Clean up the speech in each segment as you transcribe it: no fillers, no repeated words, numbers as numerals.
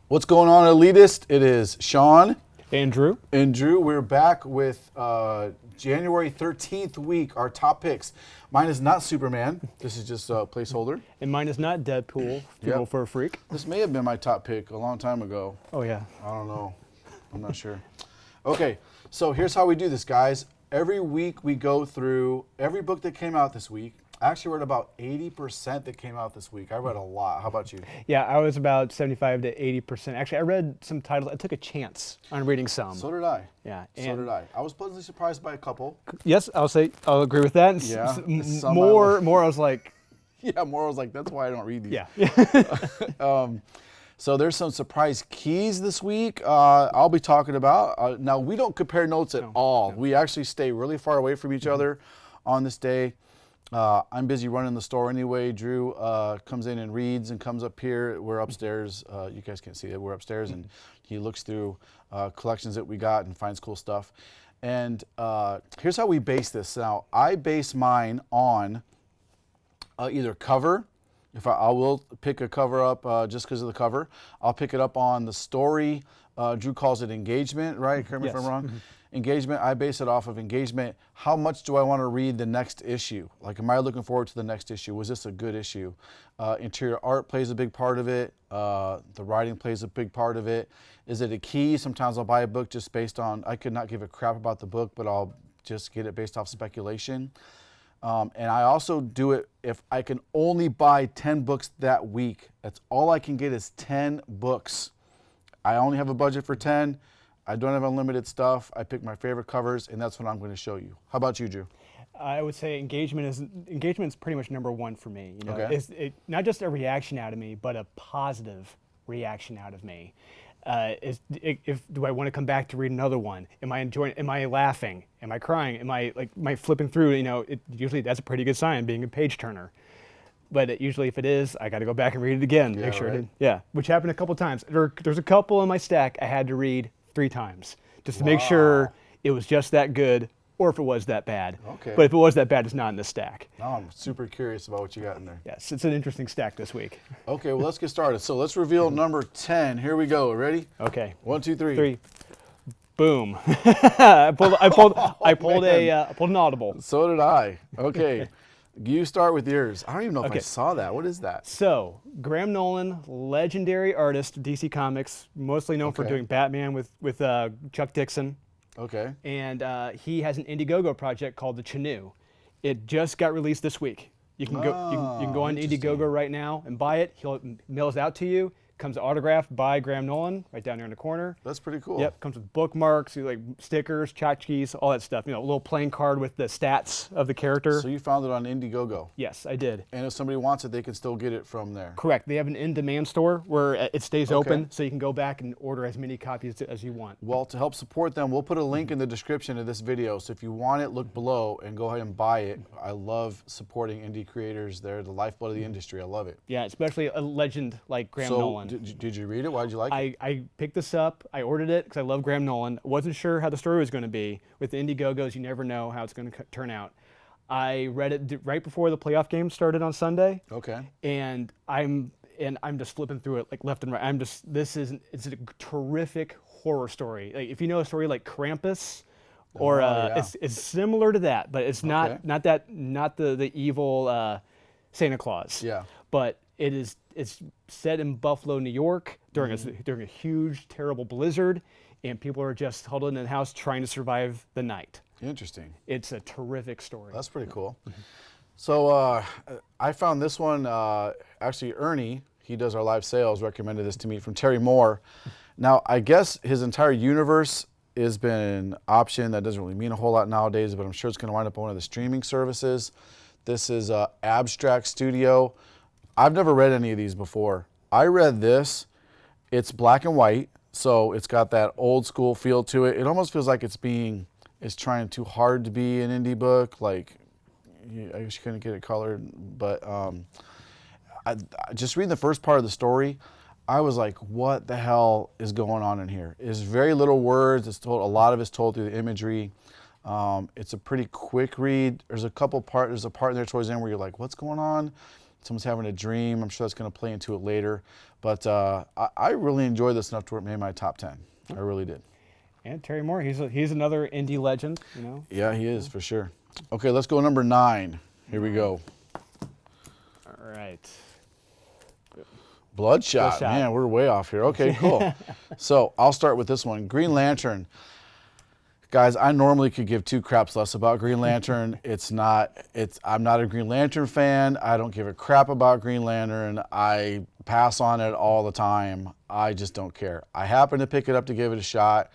What's going on, Elitist? It is Shawn. Andrew. And Drew, we're back with January 13th week, our top picks. Mine is not Superman. This is just a placeholder. And mine is not Deadpool, Funeral for a Freak. This may have been my top pick a long time ago. Oh, yeah. I don't know. I'm not sure. Okay, so here's how we do this, guys. Every week we go through every book that came out this week. I actually read about 80% that came out this week. I read a lot. How about you? Yeah, I was about 75 to 80%. Actually, I read some titles. I took a chance on reading some. So did I. Yeah. So did I. I was pleasantly surprised by a couple. Yes, I'll agree with that. Yeah. More I was like. Yeah, more I was like, that's why I don't read these. Yeah. So there's some surprise keys this week I'll be talking about. Now, we don't compare notes at all. No. We actually stay really far away from each other on this day. I'm busy running the store anyway. Drew comes in and reads and comes up here. We're upstairs. You guys can't see it. We're upstairs, and he looks through collections that we got and finds cool stuff. And here's how we base this. Now, I base mine on either cover. If I will pick a cover up just because of the cover. I'll pick it up on the story. Drew calls it engagement, right? Correct me if I'm wrong. Engagement, I base it off of engagement. How much do I want to read the next issue? Like, am I looking forward to the next issue? Was this a good issue? Interior art plays a big part of it. The writing plays a big part of it. Is it a key? Sometimes I'll buy a book just based on, I could not give a crap about the book, but I'll just get it based off speculation. And I also do it if I can only buy 10 books that week. That's all I can get is 10 books. I only have a budget for 10. I don't have unlimited stuff. I pick my favorite covers, and that's what I'm going to show you. How about you, Drew? I would say engagement is pretty much number one for me. You know, okay. It's not just a reaction out of me, but a positive reaction out of me. Do I want to come back to read another one? Am I enjoying? Am I laughing? Am I crying? Am I flipping through? You know, usually that's a pretty good sign, being a page turner. But usually, if it is, I got to go back and read it again. Yeah, make sure right. it did. Yeah, which happened a couple times. There's a couple in my stack I had to read 3 times just to make sure it was just that good, or if it was that bad. Okay. But if it was that bad, it's not in the stack. Now I'm super curious about what you got in there. Yes, it's an interesting stack this week. Okay, well, let's get started. So let's reveal number 10. Here we go. Ready? Okay. 1, 2, 3. 3. Boom. I pulled an audible. So did I. Okay. You start with yours. I don't even know if I saw that. What is that? So, Graham Nolan, legendary artist, DC Comics, mostly known for doing Batman with Chuck Dixon. Okay. And he has an Indiegogo project called the Canoe. It just got released this week. You can go. You can go on Indiegogo right now and buy it. He'll mail it out to you. Comes autographed by Graham Nolan, right down there in the corner. That's pretty cool. Yep, comes with bookmarks, like stickers, tchotchkes, all that stuff. You know, a little playing card with the stats of the character. So you found it on Indiegogo. Yes, I did. And if somebody wants it, they can still get it from there. Correct. They have an in-demand store where it stays open, so you can go back and order as many copies as you want. Well, to help support them, we'll put a link in the description of this video. So if you want it, look below and go ahead and buy it. I love supporting indie creators. They're the lifeblood of the industry. I love it. Yeah, especially a legend like Graham Nolan. Did you read it? Why did you like it? I picked this up. I ordered it because I love Graham Nolan. Wasn't sure how the story was going to be. With the Indiegogos, you never know how it's going to turn out. I read it right before the playoff game started on Sunday. Okay. And I'm just flipping through it like left and right. it's a terrific horror story. Like, if you know a story like Krampus, or it's similar to that, but it's not the evil Santa Claus. Yeah. But it's set in Buffalo, New York during a huge, terrible blizzard, and people are just huddled in the house trying to survive the night. Interesting. It's a terrific story. That's pretty cool. So I found this one, actually Ernie, he does our live sales, recommended this to me from Terry Moore. Now, I guess his entire universe has been optioned. That doesn't really mean a whole lot nowadays, but I'm sure it's going to wind up on one of the streaming services. This is Abstract Studio. I've never read any of these before. I read this. It's black and white, so it's got that old school feel to it. It almost feels like it's trying too hard to be an indie book. Like, I guess you couldn't get it colored, but I just reading the first part of the story, I was like, what the hell is going on in here? It's very little words. It's told, a lot of it's told through the imagery. It's a pretty quick read. There's a part in there towards the end where you're like, what's going on? Someone's having a dream. I'm sure that's going to play into it later. But I really enjoyed this enough to where it made my top 10. I really did. And Terry Moore, he's another indie legend, you know. Yeah, he is for sure. Okay, let's go number 9. Here we go. All right. Bloodshot. Man, we're way off here. Okay, cool. So I'll start with this one. Green Lantern. Guys, I normally could give 2 craps less about Green Lantern. I'm not a Green Lantern fan. I don't give a crap about Green Lantern. I pass on it all the time. I just don't care. I happen to pick it up to give it a shot.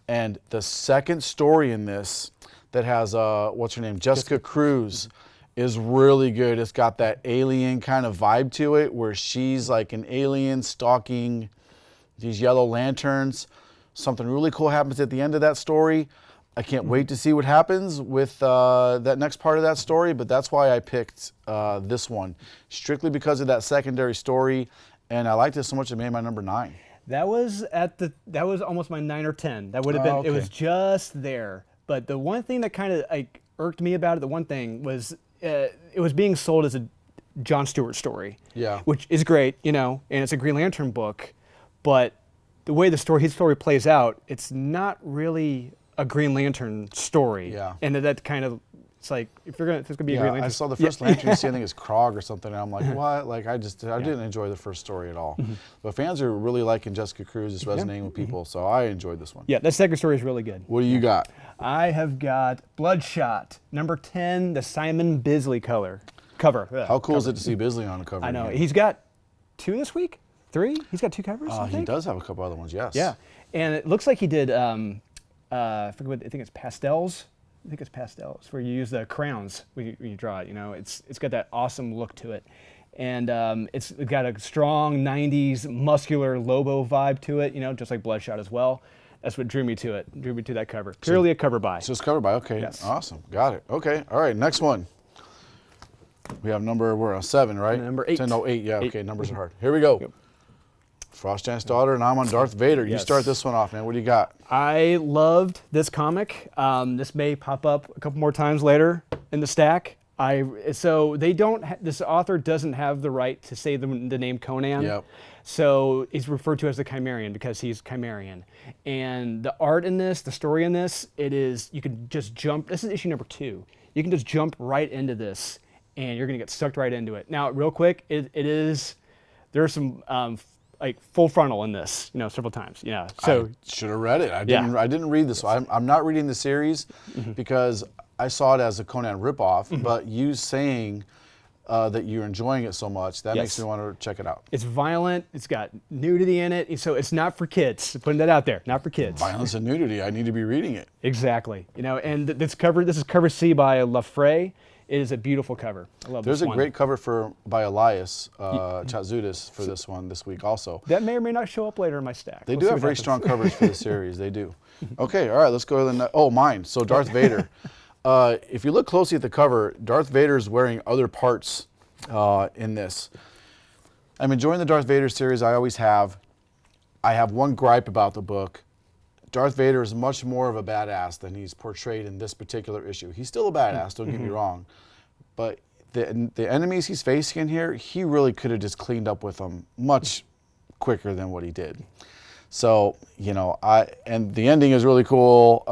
And the second story in this that has, what's her name? Jessica Cruz is really good. It's got that alien kind of vibe to it where she's like an alien stalking these yellow lanterns. Something really cool happens at the end of that story. I can't wait to see what happens with that next part of that story, but that's why I picked this one, strictly because of that secondary story, and I liked it so much it made my number 9. That was almost my 9 or 10. That would have been. Okay. It was just there. But the one thing that kind of like irked me about it, the one thing was it was being sold as a John Stewart story. Yeah. Which is great, you know, and it's a Green Lantern book, but the way his story plays out, it's not really a Green Lantern story. Yeah. And that kind of, it's like, if it's gonna be a Green Lantern. I saw the first Lantern you see, I think it's Krog or something, and I'm like, what? Like, I didn't enjoy the first story at all. But fans are really liking Jessica Cruz. It's resonating with people, so I enjoyed this one. Yeah, that second story is really good. What do you got? I have got Bloodshot, number 10, the Simon Bisley cover. How cool is it to see Bisley on the cover? I know. again? He's got 2 this week? 3? He's got 2 covers, I He think? does have a couple other ones, yes. Yeah. And it looks like he did, I think it's pastels. I think it's pastels, where you use the crayons when you draw it. You know, it's got that awesome look to it. And it's got a strong 90s muscular Lobo vibe to it, you know, just like Bloodshot as well. That's what drew me to it, drew me to that cover. Purely a cover buy. So it's covered by, okay. Yes. Awesome. Got it. Okay. All right. Next one. We have we're on 7, right? Number 8. 10, no, 8. Yeah, okay. Numbers are hard. Here we go. Yep. Frost Giant's Daughter, and I'm on Darth Vader. You Yes. start this one off, man. What do you got? I loved this comic. This may pop up a couple more times later in the stack. So they don't. This author doesn't have the right to say the name Conan. Yep. So he's referred to as the Chimerian because he's Chimerian. And the art in this, the story in this, you can just jump. This is issue number 2. You can just jump right into this, and you're gonna get sucked right into it. Now, real quick, there's some. Like full frontal in this, you know, several times. Yeah. So I should have read it. I didn't read this. I'm not reading the series because I saw it as a Conan ripoff. But you saying that you're enjoying it so much, that makes me want to check it out. It's violent. It's got nudity in it. So it's not for kids. Putting that out there, not for kids. Violence and nudity. I need to be reading it. Exactly. You know, and this is cover C by LaFrey. It is a beautiful cover. I love There's this a one. great cover by Elias Chatzudis for this one this week also. That may or may not show up later in my stack. They We'll do see have what very happens. strong covers for the series. They do. Okay, all right, let's go to mine. So Darth Vader. If you look closely at the cover, Darth Vader is wearing other parts in this. I'm enjoying the Darth Vader series. I always have. I have one gripe about the book. Darth Vader is much more of a badass than he's portrayed in this particular issue. He's still a badass, don't get me wrong. But the enemies he's facing in here, he really could have just cleaned up with them much quicker than what he did. So, you know, and the ending is really cool.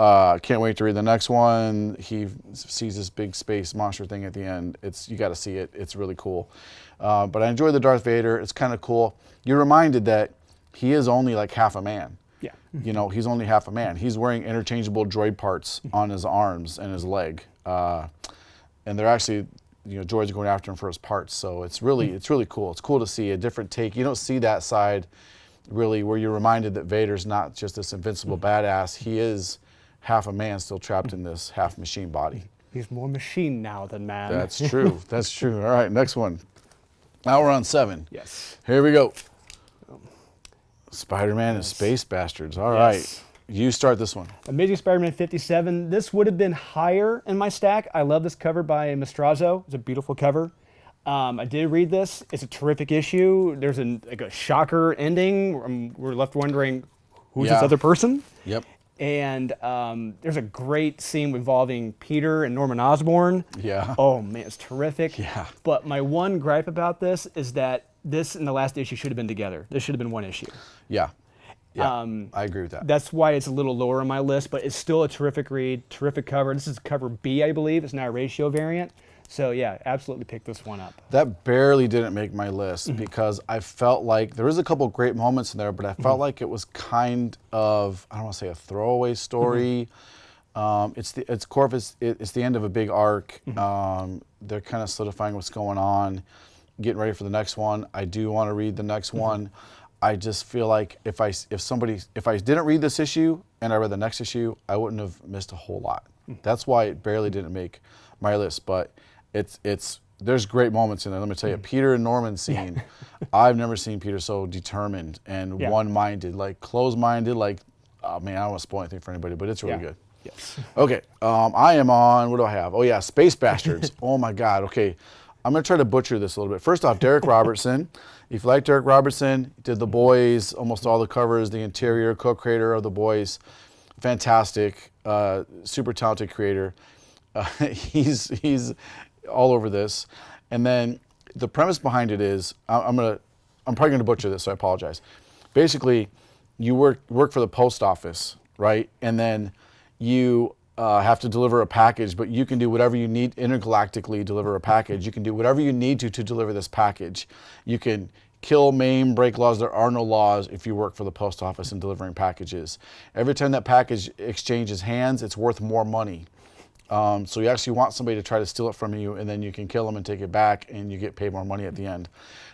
Can't wait to read the next one. He sees this big space monster thing at the end. You got to see it. It's really cool. But I enjoy the Darth Vader. It's kind of cool. You're reminded that he is only like half a man. Yeah. You know, he's only half a man. He's wearing interchangeable droid parts on his arms and his leg. And they're actually, you know, droids are going after him for his parts. So it's really cool. It's cool to see a different take. You don't see that side really where you're reminded that Vader's not just this invincible badass. He is half a man still trapped in this half machine body. He's more machine now than man. That's true. That's true. All right, next one. Now we're on 7. Yes. Here we go. SpiderMan and Space Bastards. All right. You start this one. Amazing Spider-Man 57. This would have been higher in my stack. I love this cover by Mastrazo. It's a beautiful cover. I did read this. It's a terrific issue. There's a shocker ending. We're left wondering who's this other person. Yep. And there's a great scene involving Peter and Norman Osborn. Yeah. Oh man, it's terrific. Yeah. But my one gripe about this is that this and the last issue should have been together. This should have been one issue. Yeah. Yeah. I agree with that. That's why it's a little lower on my list, but it's still a terrific read, terrific cover. This is cover B, I believe. It's not a ratio variant. So yeah, absolutely pick this one up. That barely didn't make my list because I felt like there was a couple great moments in there, but I felt like it was kind of, I don't want to say a throwaway story. It's the end of a big arc. They're kind of solidifying what's going on, getting ready for the next one. I do want to read the next one. I just feel like if I didn't read this issue and I read the next issue, I wouldn't have missed a whole lot. That's why it barely didn't make my list, but there's great moments in there. Let me tell you, Peter and Norman scene, I've never seen Peter so determined and one-minded, like closed-minded, like, oh man, I don't want to spoil anything for anybody, but it's really good. Yes. Okay, I am on, what do I have? Oh yeah, Space Bastards. Oh my God, okay. I'm gonna try to butcher this a little bit. First off, Derek Robertson. If you like Derek Robertson, he did The Boys, almost all the covers, the interior, co-creator of The Boys. Fantastic, super talented creator. He's all over this. And then the premise behind it is, I'm probably gonna butcher this, so I apologize. Basically, you work for the post office, right? And then you have to deliver a package, but you can do whatever you need, intergalactically deliver a package. You can do whatever you need to deliver this package. You can kill, maim, break laws. There are no laws if you work for the post office and delivering packages. Every time that package exchanges hands, it's worth more money. So you actually want somebody to try to steal it from you, and then you can kill them and take it back, and you get paid more money at the end.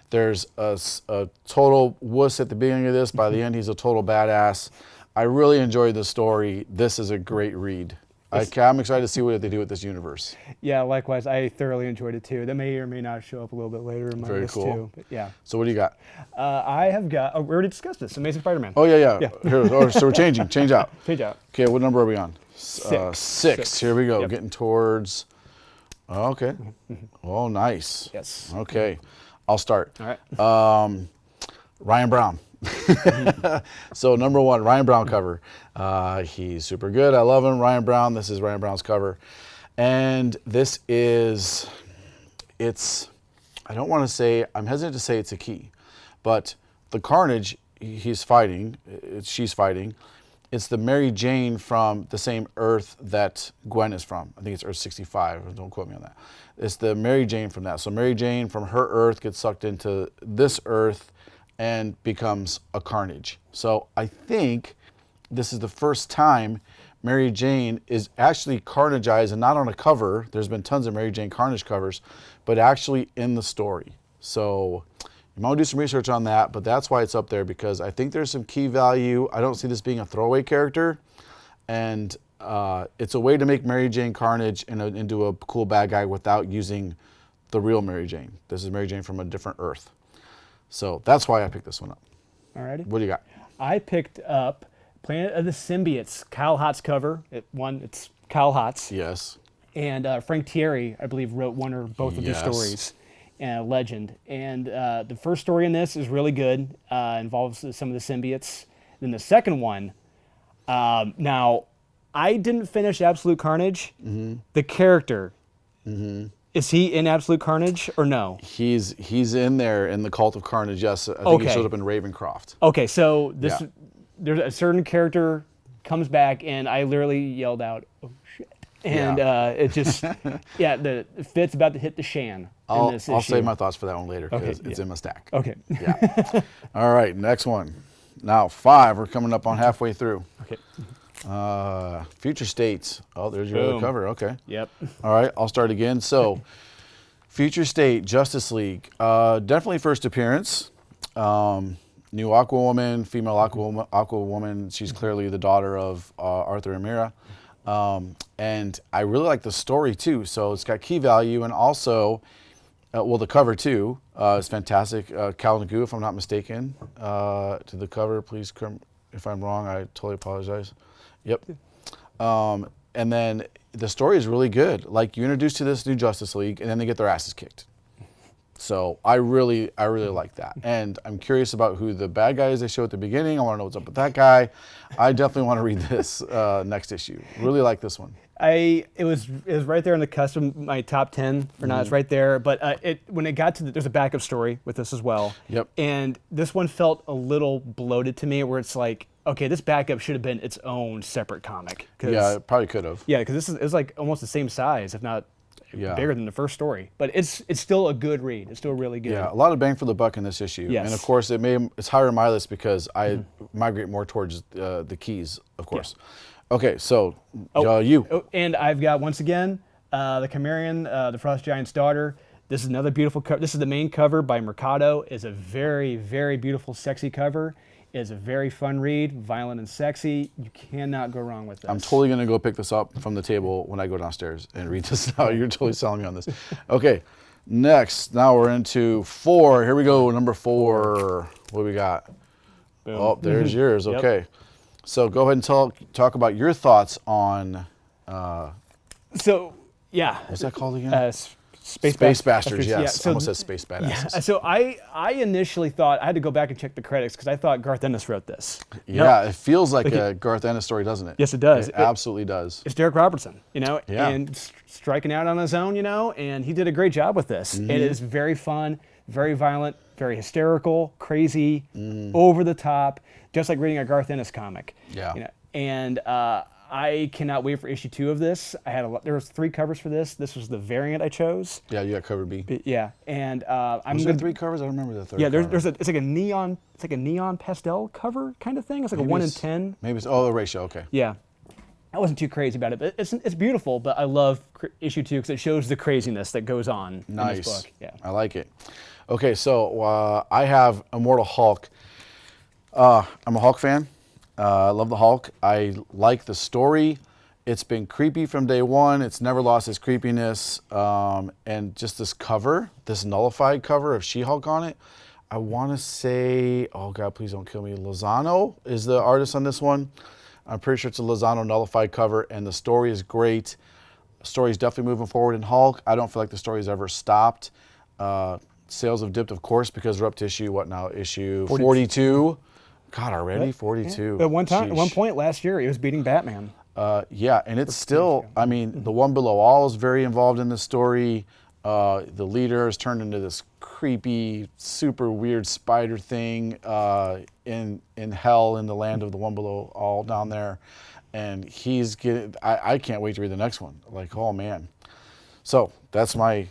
There's a total wuss at the beginning of this. By the end, he's a total badass. I really enjoyed the story. This is a great read. I'm excited to see what they do with this universe. Yeah, likewise. I thoroughly enjoyed it too. That may or may not show up a little bit later in my list too. But yeah. So what do you got? I have got, we already discussed this, Amazing Spider-Man. Oh yeah. Here, so we're changing. Change out. Change out. Okay, what number are we on? 6. 6. Here we go. Getting towards, okay. Oh, nice. Yes. Okay, I'll start. All right. Ryan Brown. So number 1, Ryan Brown cover. He's super good. I love him. Ryan Brown. This is Ryan Brown's cover. And this is, I don't want to say, I'm hesitant to say it's a key, but the Carnage she's fighting, it's the Mary Jane from the same Earth that Gwen is from. I think it's Earth 65. Don't quote me on that. It's the Mary Jane from that. So Mary Jane from her Earth gets sucked into this Earth and becomes a Carnage. So I think this is the first time Mary Jane is actually Carnageized, and not on a cover. There's been tons of Mary Jane Carnage covers, but actually in the story. So you might want to do some research on that, but that's why it's up there, because I think there's some key value. I don't see this being a throwaway character, and it's a way to make Mary Jane Carnage into a cool bad guy without using the real Mary Jane. This is Mary Jane from a different Earth. So that's why I picked this one up. Alrighty. What do you got? I picked up Planet of the Symbiotes, Kyle Hott's cover. It's Kyle Hott's. Yes. And Frank Thierry, I believe, wrote one or both of these stories. Legend. And the first story in this is really good. Involves some of the symbiotes. Then the second one, now, I didn't finish Absolute Carnage. The character, is he in Absolute Carnage or no? He's in there in the Cult of Carnage, yes. I think he showed up in Ravencroft. Okay, so there's a certain character comes back, and I literally yelled out, "Oh shit!" And it just, the Fit's about to hit the Shan. I'll save my thoughts for that one later, because it's in my stack. Okay. Yeah. All right, next one. Now 5. We're coming up on halfway through. Okay. Future States. Oh, there's your other cover. Okay. Yep. All right, I'll start again. So, Future State, Justice League. Definitely first appearance. New Aquawoman, female Aquawoman. She's clearly the daughter of Arthur and Mira. And I really like the story too. So it's got key value, and also, the cover too is fantastic. Cal Nagu, if I'm not mistaken, to the cover. Please, if I'm wrong, I totally apologize. Yep. And then the story is really good. Like, you're introduced to this new Justice League, and then they get their asses kicked. So I really like that. And I'm curious about who the bad guy is they show at the beginning. I want to know what's up with that guy. I definitely want to read this next issue. Really like this one. It was right there on the cusp of my top 10 for now. It's right there. But when it got to there's a backup story with this as well. Yep. And this one felt a little bloated to me, where it's like, okay, this backup should have been its own separate comic. Yeah, it probably could have. Yeah, because it was like almost the same size, if not bigger than the first story. But it's still a good read. It's still really good. Yeah, a lot of bang for the buck in this issue. Yes. And of course, it's higher on my list because I migrate more towards the keys, of course. Yeah. Okay, so you. Oh, and I've got, once again, the Chimerian, the Frost Giant's daughter. This is another beautiful cover. This is the main cover by Mercado. It's a very, very beautiful, sexy cover. It's a very fun read, violent and sexy. You cannot go wrong with this. I'm totally going to go pick this up from the table when I go downstairs and read this now. You're totally selling me on this. Okay, next. Now we're into 4. Here we go, number 4. What do we got? Boom. Oh, there's yours. Yep. Okay. So go ahead and talk about your thoughts on. What's that called again? Space Bastards. Yes, yeah. So, almost said Space Badasses. Yeah. So I initially thought, I had to go back and check the credits because I thought Garth Ennis wrote this. Yeah, it feels like a Garth Ennis story, doesn't it? Yes, it does. It absolutely does. It's Derek Robertson, Yeah. and striking out on his own, and he did a great job with this. It is very fun, very violent, very hysterical, crazy, over the top, just like reading a Garth Ennis comic. Yeah. And I cannot wait for issue 2 of this. There was 3 covers for this. This was the variant I chose. Yeah, you got cover B. Yeah, and Was there 3 covers? I don't remember the third. Yeah, it's like a neon pastel cover kind of thing. It's like maybe a 1 in 10. Maybe it's the ratio. Okay. Yeah, I wasn't too crazy about it, but it's beautiful. But I love issue 2 because it shows the craziness that goes on in this book. Yeah, I like it. Okay, so I have Immortal Hulk. I'm a Hulk fan. I love the Hulk. I like the story. It's been creepy from day one. It's never lost its creepiness. And just this cover, this nullified cover of She-Hulk on it, I want to say, oh God, please don't kill me. Lozano is the artist on this one. I'm pretty sure it's a Lozano nullified cover, and the story is great. The story is definitely moving forward in Hulk. I don't feel like the story has ever stopped. Sales have dipped, of course, because we're up to issue 42. God, already 42. At one point last year, he was beating Batman. Yeah, and it's still. I mean, the one below all is very involved in the story. The leader has turned into this creepy, super weird spider thing in hell, in the land of the one below all down there, and he's getting. I can't wait to read the next one. Like, oh man. So that's my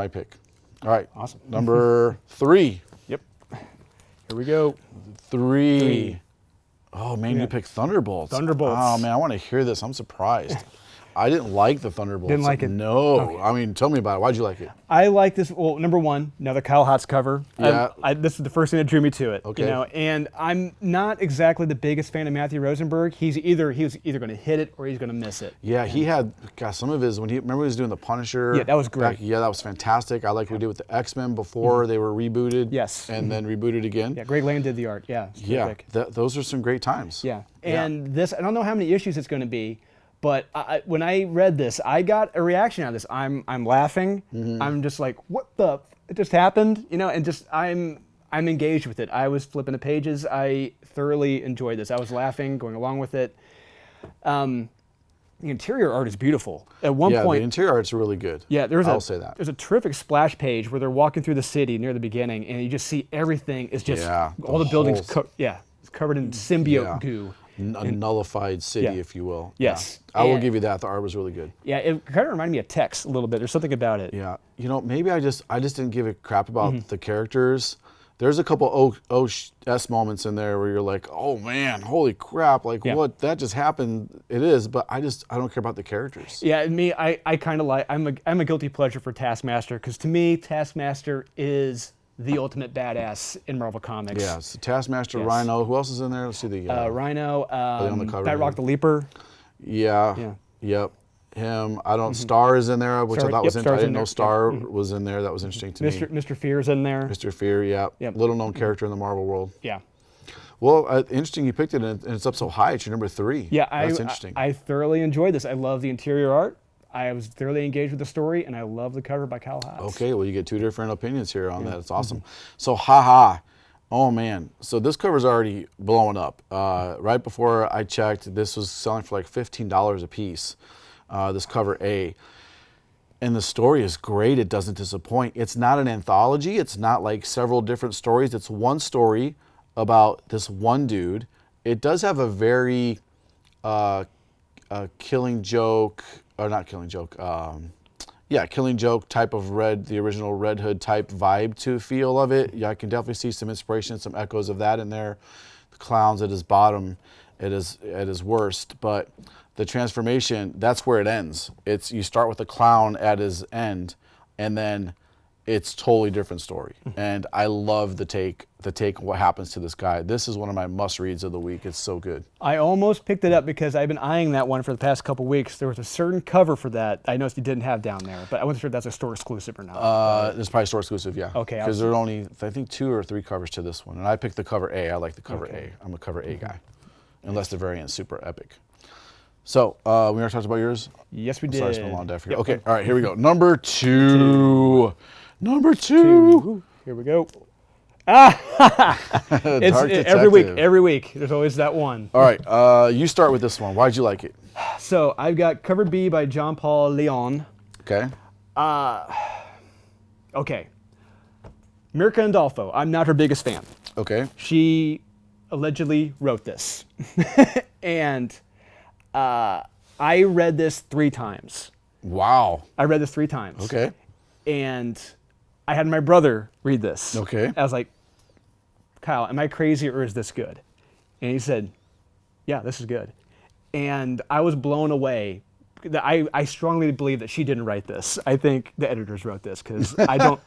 pick. All right, awesome. Number 3. Yep. Here we go. 3. Oh man, you picked Thunderbolts. Thunderbolts. Oh man, I want to hear this. I'm surprised. I didn't like the Thunderbolts. Didn't like it? No. Okay. I mean, tell me about it. Why'd you like it? I like this. Well, number 1, another Kyle Hotz cover. Yeah. This is the first thing that drew me to it. Okay. And I'm not exactly the biggest fan of Matthew Rosenberg. He was either going to hit it or he's going to miss it. Yeah, he had some of his remember he was doing the Punisher. Yeah, that was great. Yeah, that was fantastic. I like what he did with the X-Men before they were rebooted. Yes. And then rebooted again. Yeah, Greg Land did the art. Yeah. Yeah. Those are some great times. Yeah. And this, I don't know how many issues it's going to be. But when I read this, I got a reaction out of this. I'm laughing. I'm just like, what the? It just happened, and just I'm engaged with it. I was flipping the pages. I thoroughly enjoyed this. I was laughing, going along with it. The interior art is beautiful. At one point, the interior art's really good. Yeah, I'll say that. There's a terrific splash page where they're walking through the city near the beginning, and you just see everything is just all the buildings. It's covered in symbiote goo. A nullified city, if you will. Yes. Yeah. I will give you that. The art was really good. Yeah, it kind of reminded me of Tex a little bit. There's something about it. Yeah. Maybe I just didn't give a crap about the characters. There's a couple OS moments in there where you're like, oh man, holy crap, like what, that just happened. It is, but I don't care about the characters. Yeah, me, I kind of like, I'm a guilty pleasure for Taskmaster, because to me, Taskmaster is the ultimate badass in Marvel Comics. Yeah, so Taskmaster, Rhino. Who else is in there? Let's see the Rhino, on the cover Batroc the Leaper. Yeah. Yep. Him. I don't. Star is in there, which I thought was interesting. I didn't know Star was in there. That was interesting to me. Mr. Fear's in there. Mr. Fear. Yeah. Little known character in the Marvel world. Yeah. Well, interesting. You picked it, and it's up so high. It's your number 3. Yeah, that's interesting. I thoroughly enjoyed this. I love the interior art. I was thoroughly engaged with the story, and I love the cover by Kyle Haas. Okay, well, you get two different opinions here on that. It's awesome. So, haha. Oh, man. So this cover's already blowing up. Right before I checked, this was selling for like $15 a piece, this cover A. And the story is great. It doesn't disappoint. It's not an anthology. It's not like several different stories. It's one story about this one dude. It does have a very Killing Joke, or not Killing Joke, Killing Joke type of the original Red Hood type vibe to feel of it. Yeah, I can definitely see some inspiration, some echoes of that in there. The clown's at his bottom, at his worst, but the transformation, that's where it ends. You start with the clown at his end, and then it's totally different story. And I love the take on what happens to this guy. This is one of my must reads of the week. It's so good. I almost picked it up because I've been eyeing that one for the past couple weeks. There was a certain cover for that I noticed you didn't have down there, but I wasn't sure if that's a store exclusive or not. It's probably store exclusive, yeah. Okay. Because there are only, I think, 2 or 3 covers to this one. And I picked the cover A. I like the cover A. I'm a cover A guy. Unless the variant's super epic. So, we already talked about yours? Yes, we did. Sorry, it's been a long day. Yep. Okay, all right, here we go. Number 2. Number 2. Here we go. It's every week. There's always that one. All right, you start with this one. Why'd you like it? So I've got cover B by John Paul Leon. Okay. Okay. Mirka Andolfo. I'm not her biggest fan. Okay. She allegedly wrote this, and I read this 3 times. Wow. I read this 3 times. Okay. And I had my brother read this. Okay. I was like, Kyle, am I crazy or is this good? And he said, yeah, this is good. And I was blown away. I strongly believe that she didn't write this. I think the editors wrote this because I don't,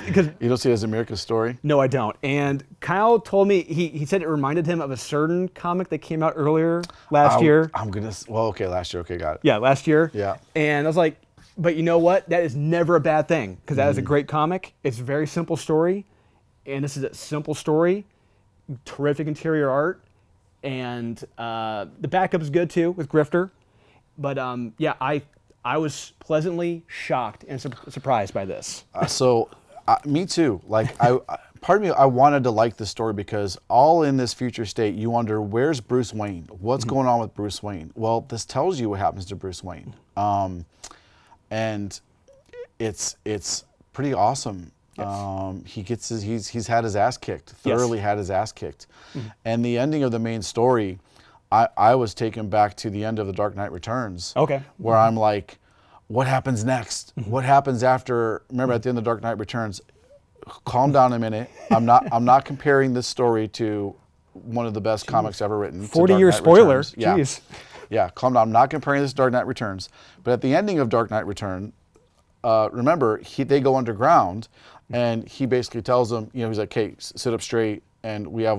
because you don't see it as America's story? No, I don't. And Kyle told me, he said it reminded him of a certain comic that came out earlier last year. Last year. Okay, got it. Yeah, last year. Yeah. And I was like, but you know what? That is never a bad thing because that is a great comic. It's a very simple story. And this is a simple story, terrific interior art. And the backup is good too with Grifter. But I was pleasantly shocked and surprised by this. Me too. Like part of me, I wanted to like this story because all in this future state, you wonder, where's Bruce Wayne? What's going on with Bruce Wayne? Well, this tells you what happens to Bruce Wayne. And it's pretty awesome. Yes. He's had his ass kicked, thoroughly had his ass kicked. And the ending of the main story, I was taken back to the end of The Dark Knight Returns. Okay. Where I'm like, what happens next? What happens after? Remember, at the end of Dark Knight Returns, calm down a minute. I'm not comparing this story to one of the best comics ever written. 40-year spoiler. Yeah. Jeez. Yeah, calm down. I'm not comparing this to Dark Knight Returns. But at the ending of Dark Knight Return, remember, they go underground, and he basically tells them, he's like, "Okay, sit up straight, and we have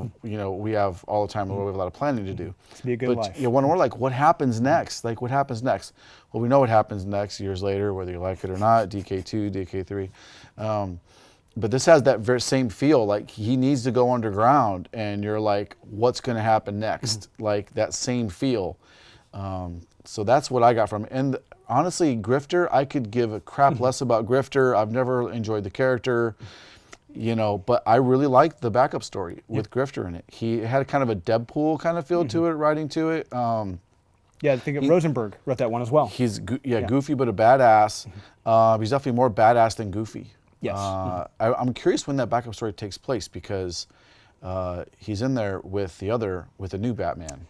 all the time. We have a lot of planning to do." It's be a good life. When we're like, what happens next? Like, what happens next? Well, we know what happens next years later, whether you like it or not. DK2, DK3. But this has that very same feel. Like, he needs to go underground, and you're like, what's going to happen next? Like, that same feel. So that's what I got from it. And honestly, Grifter, I could give a crap less about Grifter. I've never enjoyed the character, but I really liked the backup story with Grifter in it. He had kind of a Deadpool kind of feel to it, writing to it. I think Rosenberg wrote that one as well. He's goofy but a badass. He's definitely more badass than goofy. Yes. I'm curious when that backup story takes place because he's in there with the new Batman.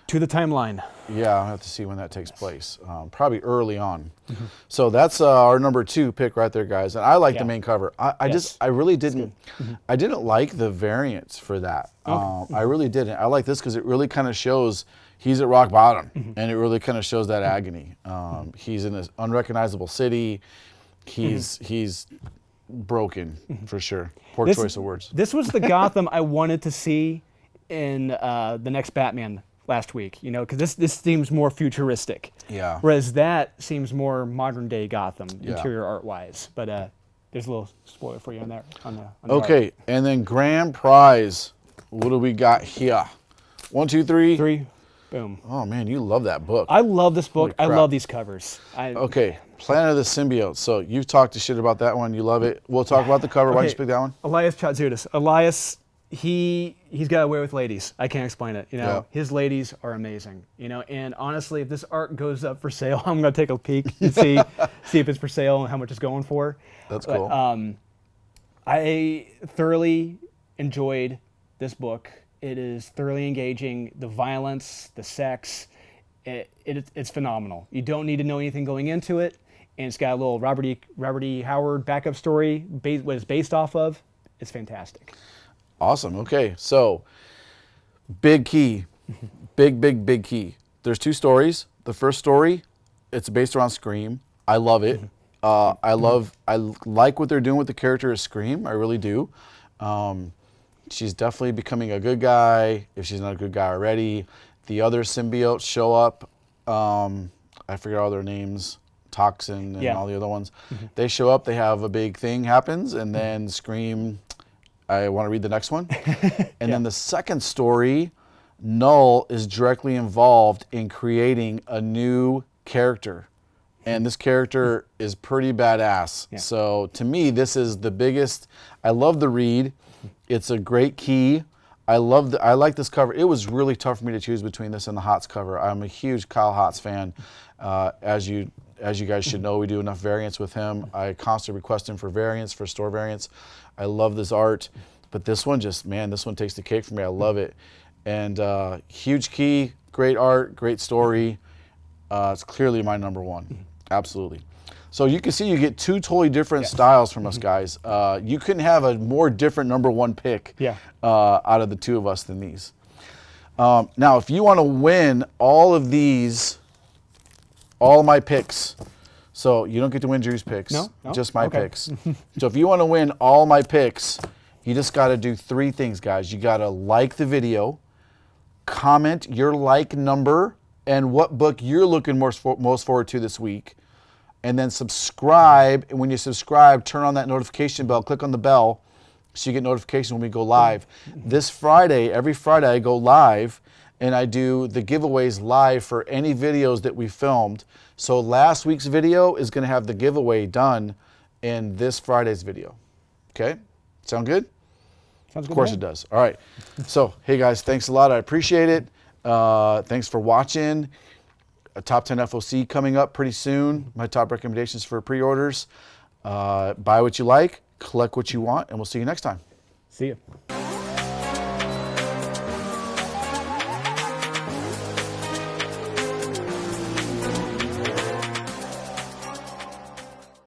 To the timeline. Yeah, I'll have to see when that takes place. Probably early on. So that's our number 2 pick right there, guys. And I like the main cover. I really didn't. I didn't like the variants for that. I really didn't. I like this because it really kind of shows he's at rock bottom, and it really kind of shows that agony. He's in this unrecognizable city. He's broken for sure. Poor choice of words. This was the Gotham I wanted to see in the next Batman last week, because this seems more futuristic. Yeah. Whereas that seems more modern day Gotham, interior art wise. But there's a little spoiler for you on that. On the okay, art. And then grand prize. What do we got here? 1, 2, 3. 3. Boom. Oh man, you love that book. I love this book. I crap. love these covers. Okay, Planet of the Symbiotes. So you've talked to shit about that one. You love it. We'll talk about the cover. Why'd you pick that one? Elias Chatzoudas. Elias, he's got a way with ladies. I can't explain it. You know, Yeah. his ladies are amazing. You know, and honestly, if this art goes up for sale, I'm gonna take a peek and see if it's for sale and how much it's going for. That's cool. I thoroughly enjoyed this book. It is thoroughly engaging. The violence, the sex, it's phenomenal. You don't need to know anything going into it, and it's got a little Robert E. Howard backup story, what it's based off of. It's fantastic. Awesome. Okay, so big key, big key. There's 2 stories. The first story, it's based around Scream. I love it. I like what they're doing with the character of Scream. I really do. She's definitely becoming a good guy if she's not a good guy already. The other symbiotes show up. I forget all their names. Toxin and all the other ones. They show up. They have a big thing happens, and then Scream. I want to read the next one. And then the second story, Null is directly involved in creating a new character. And this character is pretty badass. Yeah. So to me, this is the biggest. I love the read. It's a great key. I like this cover. It was really tough for me to choose between this and the Hotz cover. I'm a huge Kyle Hotz fan. As you guys should know, we do enough variants with him. I constantly request him for variants, for store variants. I love this art, but this one this one takes the cake for me. I love it. And huge key, great art, great story. It's clearly my number 1. Absolutely. So you can see you get 2 totally different styles from us guys. You couldn't have a more different number 1 pick out of the 2 of us than these. Now, if you want to win all of these, all my picks, so you don't get to win Drew's picks, just my picks. So if you want to win all my picks, you just got to do 3 things, guys. You got to like the video, comment your like number, and what book you're looking most forward to this week. And then subscribe. And when you subscribe, turn on that notification bell. Click on the bell so you get notifications when we go live. This Friday, every Friday, I go live and I do the giveaways live for any videos that we filmed. So last week's video is going to have the giveaway done in this Friday's video. Okay? Sound good? Sounds good. Of course it does. All right. So, hey guys, thanks a lot. I appreciate it. Thanks for watching. A top 10 FOC coming up pretty soon. My top recommendations for pre-orders. Buy what you like, collect what you want, and we'll see you next time. See you.